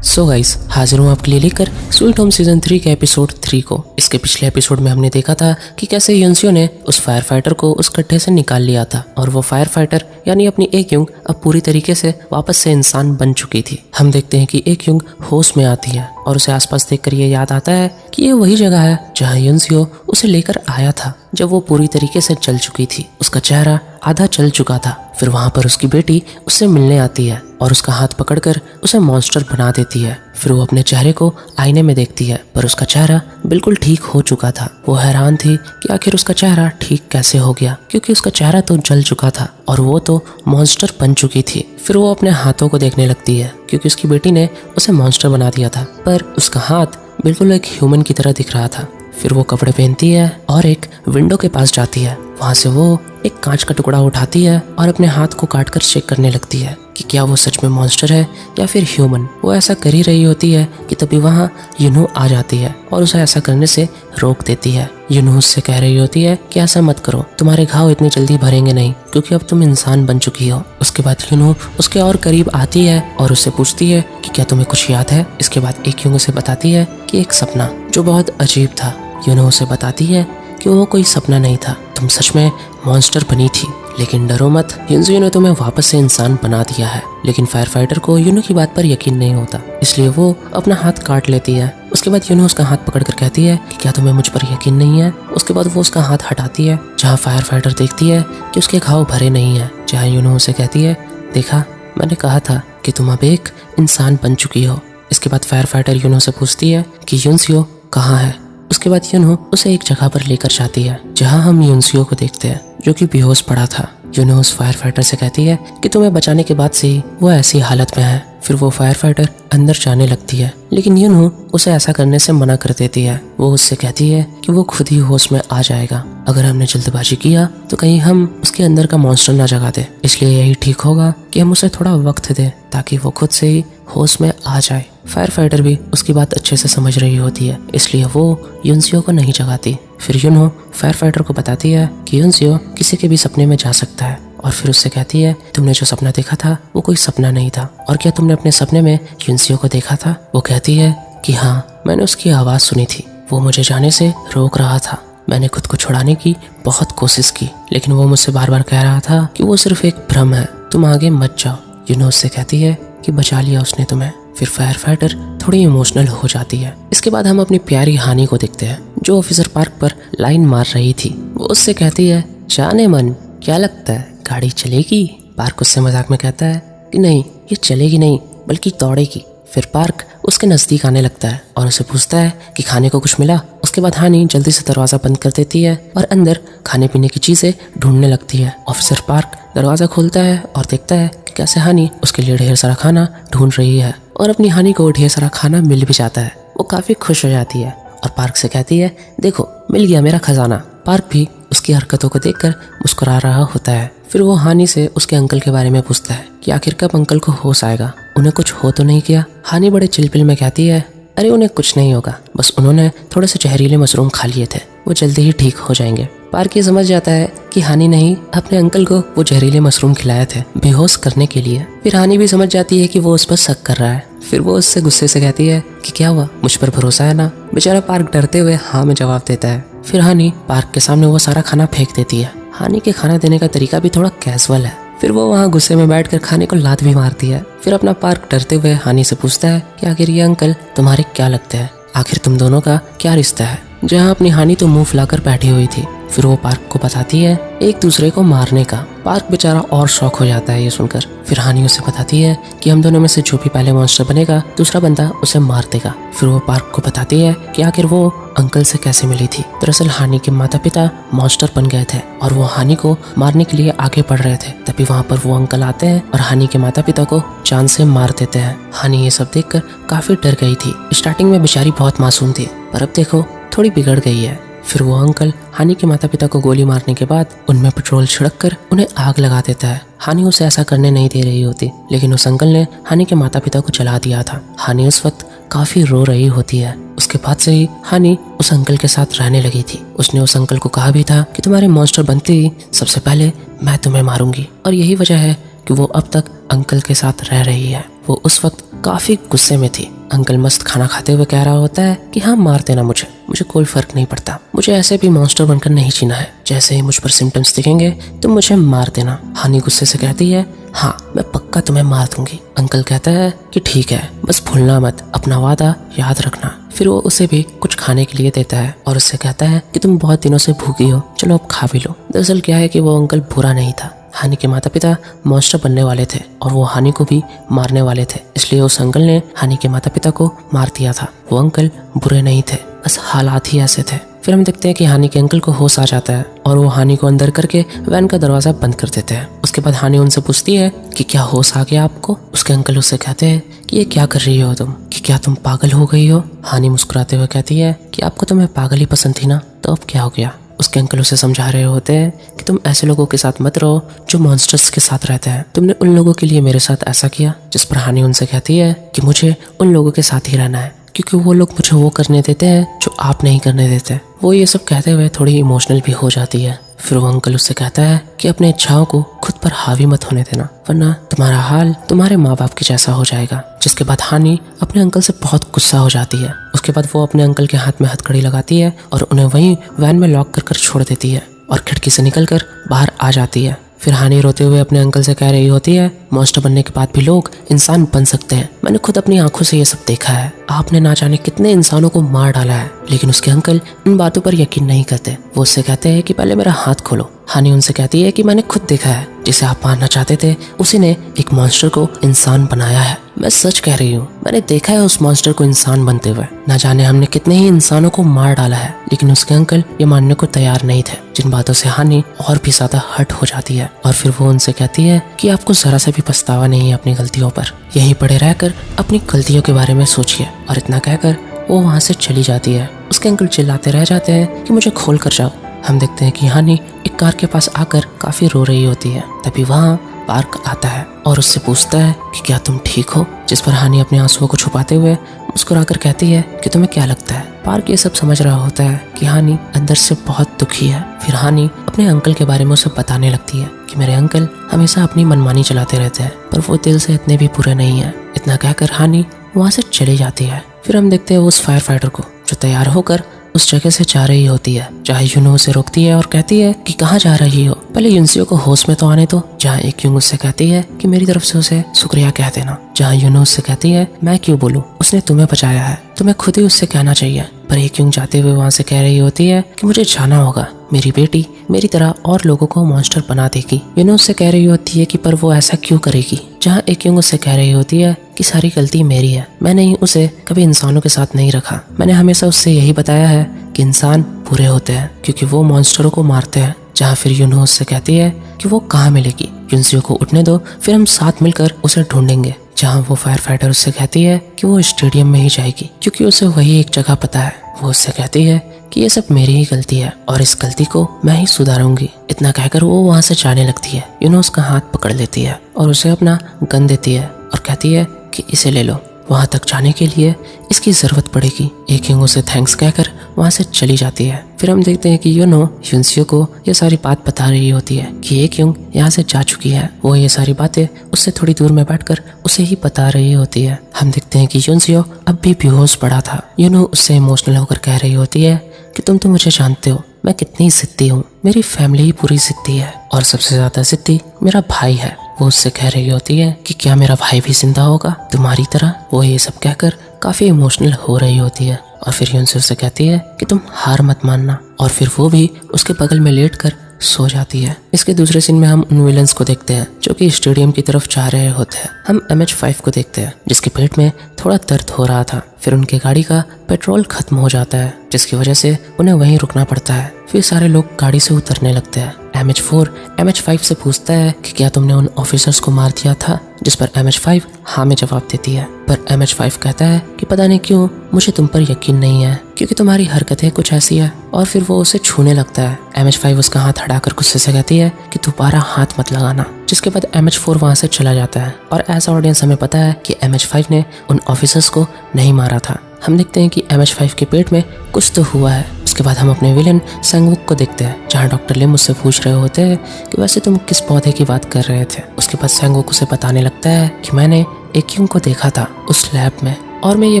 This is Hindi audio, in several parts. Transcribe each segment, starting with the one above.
सो गाइस, हाजिर हूँ आपके लिए लेकर स्वीट होम सीजन 3 के एपिसोड 3 को। इसके पिछले एपिसोड में हमने देखा था कि कैसे युनसियो ने उस फायर फाइटर को उस गड्ढे से निकाल लिया था और वो फायर फाइटर यानी अपनी एक युंग अब पूरी तरीके से वापस से इंसान बन चुकी थी। हम देखते हैं कि एक युंग होश में आती है और उसे आसपास देखकर ये याद आता है कि ये वही जगह है जहाँ युनसियो उसे लेकर आया था जब वो पूरी तरीके से जल चुकी थी। उसका चेहरा आधा जल चुका था। फिर वहाँ पर उसकी बेटी उससे मिलने आती है और उसका हाथ पकड़कर उसे मॉन्स्टर बना देती है। फिर वो अपने चेहरे को आईने में देखती है पर उसका चेहरा बिल्कुल ठीक हो चुका था। वो हैरान थी कि आखिर उसका चेहरा ठीक कैसे हो गया, क्योंकि उसका चेहरा तो जल चुका था और वो तो मॉन्स्टर बन चुकी थी। फिर वो अपने हाथों को देखने लगती है क्योंकि उसकी बेटी ने उसे मॉन्स्टर बना दिया था, पर उसका हाथ बिल्कुल एक ह्यूमन की तरह दिख रहा था। फिर वो कपड़े पहनती है और एक विंडो के पास जाती है। वहां से वो एक कांच का टुकड़ा उठाती है और अपने हाथ को काटकर चेक करने लगती है कि क्या वो सच में मॉन्स्टर है या फिर ह्यूमन। वो ऐसा कर ही रही होती है कि तभी वहां युनू आ जाती है और उसे ऐसा करने से रोक देती है। युनू उससे कह रही होती है कि ऐसा मत करो, तुम्हारे घाव इतनी जल्दी भरेंगे नहीं क्योंकि अब तुम इंसान बन चुकी हो। उसके बाद युनू उसके और करीब आती है और उससे पूछती है कि क्या तुम्हें कुछ याद है। इसके बाद एक युनू उसे बताती है कि एक सपना जो बहुत अजीब था। युनू उसे बताती है कि वो कोई सपना नहीं था, तुम सच में मॉन्स्टर बनी थी। लेकिन डरो मत, युनसियो ने तुम्हें वापस से इंसान बना दिया है। लेकिन फायर फाइटर को युनू की बात पर यकीन नहीं होता, इसलिए वो अपना हाथ काट लेती है। उसके बाद युनू उसका हाथ पकड़कर कहती है कि क्या तुम्हें मुझ पर यकीन नहीं है। उसके बाद वो उसका हाथ हटाती है, जहाँ फायर फाइटर देखती है कि उसके घाव भरे नहीं है। जहाँ युनू उसे कहती है, देखा मैंने कहा था कि तुम अब एक इंसान बन चुकी हो। इसके बाद फायर फाइटर युनू से पूछती है कि युनसियो कहाँ है। उसके बाद युनू उसे एक जगह पर लेकर जाती है जहां हम युनसियो को देखते हैं जो कि बेहोश पड़ा था। युनू उस फायर फाइटर से कहती है कि तुम्हें बचाने के बाद से ही वो ऐसी हालत में है। फिर वो फायर फाइटर अंदर जाने लगती है, लेकिन युनू उसे ऐसा करने से मना कर देती है। वो उससे कहती है कि वो खुद ही होश में आ जाएगा। अगर हमने जल्दबाजी किया तो कहीं हम उसके अंदर का मॉन्स्टर ना जगा दे, इसलिए यही ठीक होगा कि हम उसे थोड़ा वक्त दें ताकि वो खुद से ही होश में आ जाए। फायर फाइटर भी उसकी बात अच्छे से समझ रही होती है, इसलिए वो युनसियो को नहीं जगाती। फिर युनू फायर फाइटर को बताती है कि युनसियो किसी के भी सपने में जा सकता है और फिर उससे कहती है तुमने जो सपना देखा था वो कोई सपना नहीं था, और क्या तुमने अपने सपने में युनसियो को देखा था। वो कहती है कि हाँ, मैंने उसकी आवाज़ सुनी थी, वो मुझे जाने से रोक रहा था। मैंने खुद को छुड़ाने की बहुत कोशिश की, लेकिन वो मुझसे बार बार कह रहा था कि वो सिर्फ एक भ्रम है, तुम आगे मत जाओ। युनू उससे कहती है कि बचा लिया उसने तुम्हें। फिर फायर फाइटर थोड़ी इमोशनल हो जाती है। इसके बाद हम अपनी प्यारी हानी को देखते हैं जो ऑफिसर पार्क पर लाइन मार रही थी। वो उससे कहती है, जाने मन, क्या लगता है गाड़ी चलेगी। पार्क उससे मजाक में कहता है कि नहीं, ये चलेगी नहीं बल्कि दौड़ेगी। फिर पार्क उसके नजदीक आने लगता है और उसे पूछता है कि खाने को कुछ मिला। उसके बाद हानी जल्दी से दरवाजा बंद कर देती है और अंदर खाने पीने की चीजें ढूंढने लगती है। ऑफिसर पार्क दरवाजा खोलता है और देखता है कि कैसे हानी उसके लिए ढेर सारा खाना ढूंढ रही है और अपनी हानी को ढेर सारा खाना मिल भी जाता है। वो काफी खुश हो जाती है और पार्क से कहती है, देखो मिल गया मेरा खजाना। पार्क भी उसकी हरकतों को देखकर मुस्कुरा रहा होता है। फिर वो हानी से उसके अंकल के बारे में पूछता है कि आखिर कब अंकल को होश आएगा, उन्हें कुछ हो तो नहीं किया। हानी बड़े चिलपिल में कहती है, अरे उन्हें कुछ नहीं होगा, बस उन्होंने थोड़े से जहरीले मशरूम खा लिए थे, वो जल्दी ही ठीक हो जाएंगे। पार्क ये समझ जाता है कि हानी ने ही अपने अंकल को वो जहरीले मशरूम खिलाए थे बेहोश करने के लिए। फिर हानी भी समझ जाती है कि वो उस पर शक कर रहा है। फिर वो उससे गुस्से से कहती है कि क्या हुआ, मुझ पर भरोसा है ना। बेचारा पार्क डरते हुए हाँ में जवाब देता है। फिर हानी पार्क के सामने वो सारा खाना फेंक देती है। हानी के खाना देने का तरीका भी थोड़ा कैजुअल है। फिर वो वहाँ गुस्से में बैठकर खाने को लात भी मारती है। फिर अपना पार्क डरते हुए हानी से पूछता है कि आखिर ये अंकल तुम्हारे क्या लगते हैं, आखिर तुम दोनों का क्या रिश्ता है। जहाँ अपनी हानी तो मुंह फुलाकर बैठी हुई थी। फिर वो पार्क को बताती है एक दूसरे को मारने का। पार्क बेचारा और शौक हो जाता है ये सुनकर। फिर हानी उसे बताती है कि हम दोनों में से जो भी पहले मॉन्स्टर बनेगा दूसरा बंदा उसे मार देगा। फिर वो पार्क को बताती है कि आखिर वो अंकल से कैसे मिली थी। दरअसल हानी के माता पिता मॉन्स्टर बन गए थे और वो हानी को मारने के लिए आगे बढ़ रहे थे। तभी वहाँ पर वो अंकल आते हैं और हानी के माता पिता को जान से मार देते हैं। हानी ये सब देखकर काफी डर गई थी। स्टार्टिंग में बेचारी बहुत मासूम थी, पर अब देखो थोड़ी बिगड़ गई है। फिर वो अंकल हानी के माता पिता को गोली मारने के बाद उनमें पेट्रोल छिड़क कर उन्हें आग लगा देता है। हानी उसे ऐसा करने नहीं दे रही होती, लेकिन उस अंकल ने हानी के माता पिता को जला दिया था। हानी उस वक्त काफी रो रही होती है। उसके बाद से ही हानी उस अंकल के साथ रहने लगी थी। उसने उस अंकल को कहा भी था कि तुम्हारे मॉन्स्टर बनते ही सबसे पहले मैं तुम्हें मारूंगी, और यही वजह है कि वो अब तक अंकल के साथ रह रही है। वो उस वक्त काफी गुस्से में थी। अंकल मस्त खाना खाते हुए कह रहा होता है कि हाँ मार देना मुझे कोई फर्क नहीं पड़ता, मुझे ऐसे भी मॉन्स्टर बनकर नहीं जीना है, जैसे ही मुझ पर सिम्टम्स दिखेंगे तो मुझे मार देना। हानि गुस्से से कहती है हाँ मैं पक्का तुम्हें मार दूंगी। अंकल कहता है कि ठीक है, बस भूलना मत, अपना वादा याद रखना। फिर वो उसे भी कुछ खाने के लिए देता है और उससे कहता है कि तुम बहुत दिनों से भूखी हो, चलो अब खा भी लो। दरअसल क्या है कि वो अंकल बुरा नहीं था, हानि के माता पिता मॉन्स्टर बनने वाले थे और वो हानि को भी मारने वाले थे, इसलिए उस अंकल ने हानि के माता पिता को मार दिया था। वो अंकल बुरे नहीं थे, बस हालात ही ऐसे थे। फिर हम देखते हैं कि हानि के अंकल को होश आ जाता है और वो हानि को अंदर करके वैन का दरवाजा बंद कर देते हैं। उसके बाद हानि उनसे पूछती है कि क्या होश आ गया आपको। उसके अंकल उससे कहते हैं कि ये क्या कर रही हो तुम, कि क्या तुम पागल हो गई हो। हानि मुस्कुराते हुए कहती है कि आपको तो मैं पागल ही पसंद थी ना, तो अब क्या हो गया। उसके अंकल उसे समझा रहे होते हैं कि तुम ऐसे लोगों के साथ मत रहो जो मॉन्स्टर्स के साथ रहते हैं, तुमने उन लोगों के लिए मेरे साथ ऐसा किया। जिस पर हानि उनसे कहती है कि मुझे उन लोगों के साथ ही रहना है, क्योंकि वो लोग मुझे वो करने देते हैं जो आप नहीं करने देते। वो ये सब कहते हुए थोड़ी इमोशनल भी हो जाती है। फिर वो अंकल उससे कहता है कि अपने इच्छाओं को खुद पर हावी मत होने देना, वरना तुम्हारा हाल तुम्हारे माँ बाप के जैसा हो जाएगा। जिसके बाद हानि अपने अंकल से बहुत गुस्सा हो जाती है। उसके बाद वो अपने अंकल के हाथ में हथकड़ी लगाती है और उन्हें वहीं वैन में लॉक कर छोड़ देती है और खिड़की से निकलकर बाहर आ जाती है। फिर हानि रोते हुए अपने अंकल से कह रही होती है मॉन्स्टर बनने के बाद भी लोग इंसान बन सकते हैं, मैंने खुद अपनी आंखों से ये सब देखा है, आपने ना जाने कितने इंसानों को मार डाला है। लेकिन उसके अंकल इन बातों पर यकीन नहीं करते। वो उससे कहते हैं कि पहले मेरा हाथ खोलो। हानि उनसे कहती है कि मैंने खुद देखा है, जिसे आप मारना चाहते थे उसी ने एक मॉन्स्टर को इंसान बनाया है। मैं सच कह रही हूँ, मैंने देखा है उस मॉन्स्टर को इंसान बनते हुए। ना जाने हमने कितने ही इंसानों को मार डाला है। लेकिन उसके अंकल ये मानने को तैयार नहीं थे, जिन बातों से हानि और भी ज्यादा हर्ट हो जाती है। और फिर वो उनसे कहती है कि आपको जरा सा भी पछतावा नहीं है अपनी गलतियों पर, यहीं पड़े रहकर अपनी गलतियों के बारे में सोचिए। और इतना कहकर वो वहाँ से चली जाती है। उसके अंकल चिल्लाते रह जाते हैं कि मुझे खोल कर जाओ। हम देखते हैं कि हानि एक कार के पास आकर काफी रो रही होती है। तभी वहाँ पार्क आता है और उससे पूछता है कि क्या तुम ठीक हो। जिस पर हानि अपने आंसुओं को छुपाते हुए मुस्कुराकर कहती है कि तुम्हें क्या लगता है। पार्क ये सब समझ रहा होता है कि हानि अंदर से बहुत दुखी है। फिर हानि अपने अंकल के बारे में उसे बताने लगती है कि मेरे अंकल हमेशा अपनी मनमानी चलाते रहते हैं, पर वो दिल से इतने भी बुरे नहीं है। इतना कहकर हानि वहाँ से चली जाती है। फिर हम देखते हैं उस फायर फाइटर को जो तैयार होकर उस जगह से जा रही होती है जहाँ यूनो उसे रोकती है और कहती है कि कहाँ जा रही हो, पहले युनसियो को होश में तो आने दो। जहाँ एक यूंग उससे कहती है कि मेरी तरफ से उसे शुक्रिया कह देना। जहाँ यूनो उससे कहती है मैं क्यों बोलूं, उसने तुम्हें बचाया है, तुम्हें खुद ही उससे कहना चाहिए। पर एक यूंग जाते हुए वहाँ से कह रही होती है कि मुझे जाना होगा, मेरी बेटी मेरी तरह और लोगों को मॉन्स्टर बना देगी। यूनो उससे कह रही होती है कि पर वो ऐसा क्यों करेगी। जहाँ एक यूंग उससे कह रही होती है कि सारी गलती मेरी है, मैंने ही उसे कभी इंसानों के साथ नहीं रखा, मैंने हमेशा उससे यही बताया है कि इंसान बुरे होते हैं क्योंकि वो मॉन्स्टरों को मारते हैं। जहाँ फिर यूनो उससे कहती है कि वो कहाँ मिलेगी, युनसियो को उठने दो, फिर हम साथ मिलकर उसे ढूंढेंगे। जहाँ वो फायर फाइटर उससे कहती है कि वो स्टेडियम में ही जाएगी क्योंकि उसे वही एक जगह पता है। वो उससे कहती है कि ये सब मेरी ही गलती है और इस गलती को मैं ही सुधारूंगी। इतना कहकर वो वहाँ से जाने लगती है। यूनो उसका हाथ पकड़ लेती है और उसे अपना गन देती है और कहती है कि इसे ले लो, वहाँ तक जाने के लिए इसकी जरूरत पड़ेगी। एक यूंग उसे थैंक्स कहकर वहाँ से चली जाती है। फिर हम देखते हैं कि यूनो युनसियो को ये सारी बात बता रही होती है कि एक यूंग यहाँ से जा चुकी है। वो ये सारी बातें उससे थोड़ी दूर में बैठकर उसे ही बता रही होती है। हम देखते हैं कि युनसियो अब भी बेहोश पड़ा था। यूनो उससे इमोशनल होकर कह रही होती है कि तुम तो मुझे जानते हो मैं कितनी जिद्दी हूँ, मेरी फैमिली ही पूरी जिद्दी है और सबसे ज्यादा जिद्दी मेरा भाई है। वो उससे कह रही होती है कि क्या मेरा भाई भी जिंदा होगा तुम्हारी तरह। वो ये सब कहकर काफी इमोशनल हो रही होती है और फिर यून से उससे कहती है कि तुम हार मत मानना और फिर वो भी उसके बगल में लेटकर सो जाती है। इसके दूसरे सीन में हम उन विलन्स को देखते हैं जो कि स्टेडियम की तरफ जा रहे होते हैं। हम MH5 को देखते हैं जिसके पेट में थोड़ा दर्द हो रहा था। फिर उनकी गाड़ी का पेट्रोल खत्म हो जाता है जिसकी वजह से उन्हें वहीं रुकना पड़ता है। फिर सारे लोग गाड़ी से उतरने लगते हैं। MH4 MH5 से पूछता है कि क्या तुमने उन ऑफिसर्स को मार दिया था, जिस पर MH5 हाँ में जवाब देती है। पर MH5 कहता है कि पता नहीं क्यों मुझे तुम पर यकीन नहीं है क्योंकि तुम्हारी हरकतें कुछ ऐसी है। और फिर वो उसे छूने लगता है। MH5 उसका हाथ हटाकर गुस्से से कहती है कि दोबारा हाथ मत लगाना। जिसके बाद MH4 वहाँ से चला जाता है और एज ऑडियंस हमें पता है कि MH5 ने उन ऑफिसर्स को नहीं मारा था। हम देखते हैं कि MH5 के पेट में कुछ तो हुआ है। उसके बाद हम अपने विलन संगवुक को देखते हैं जहाँ डॉक्टर लिम उससे पूछ रहे होते हैं कि वैसे तुम किस पौधे की बात कर रहे थे। उसके बाद संगवुक उसे बताने लगता है कि मैंने एक्यूंग को देखा था उस लैब में। और मैं ये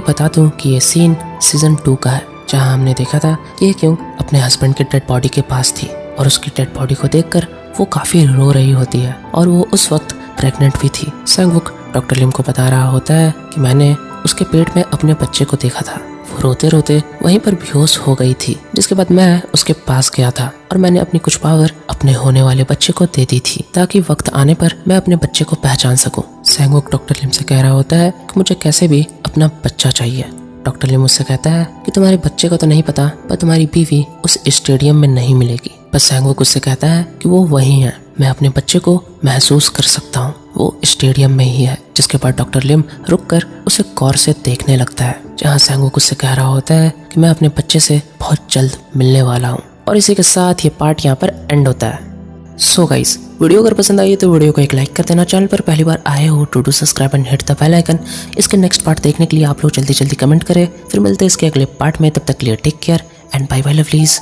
बता दूं कि ये सीन सीजन 2 का है, जहां हमने देखा था कि एक्यूंग अपने हस्बैंड की डेड बॉडी के पास थी और उसकी डेड बॉडी को देखकर वो काफी रो रही होती है और वो उस वक्त प्रेग्नेंट भी थी। सैंगवुक डॉक्टर लिम को बता रहा होता है कि मैंने उसके पेट में अपने बच्चे को देखा था। वो रोते रोते वहीं पर बेहोश हो गई थी, जिसके बाद मैं उसके पास गया था और मैंने अपनी कुछ पावर अपने होने वाले बच्चे को दे दी थी ताकि वक्त आने पर मैं अपने बच्चे को पहचान सकूं। सैंगवुक डॉक्टर लिम से कह रहा होता है कि मुझे कैसे भी अपना बच्चा चाहिए। डॉक्टर लिम मुझसे कहता है कि तुम्हारे बच्चे को तो नहीं पता, पर तुम्हारी बीवी उस स्टेडियम में नहीं मिलेगी। बस सैंगवुक उससे कहता है कि वो वही है, मैं अपने बच्चे को महसूस कर सकता हूँ, वो स्टेडियम में ही है। जिसके बाद डॉक्टर लिम रुककर उसे गौर से देखने लगता है, जहाँ सैंगवुक उससे कह रहा होता है कि मैं अपने बच्चे से बहुत जल्द मिलने वाला हूँ। और इसी के साथ ये पार्ट यहाँ पर एंड होता है। सो गाइस, वीडियो अगर पसंद आई है तो वीडियो को एक लाइक कर देना। चैनल पर पहली बार आए हो to do subscribe and hit the bell icon. इसके नेक्स्ट पार्ट देखने के लिए आप लोग जल्दी जल्दी कमेंट करें। फिर मिलते हैं इसके अगले पार्ट में, तब तक के लिए take care and bye bye lovelies.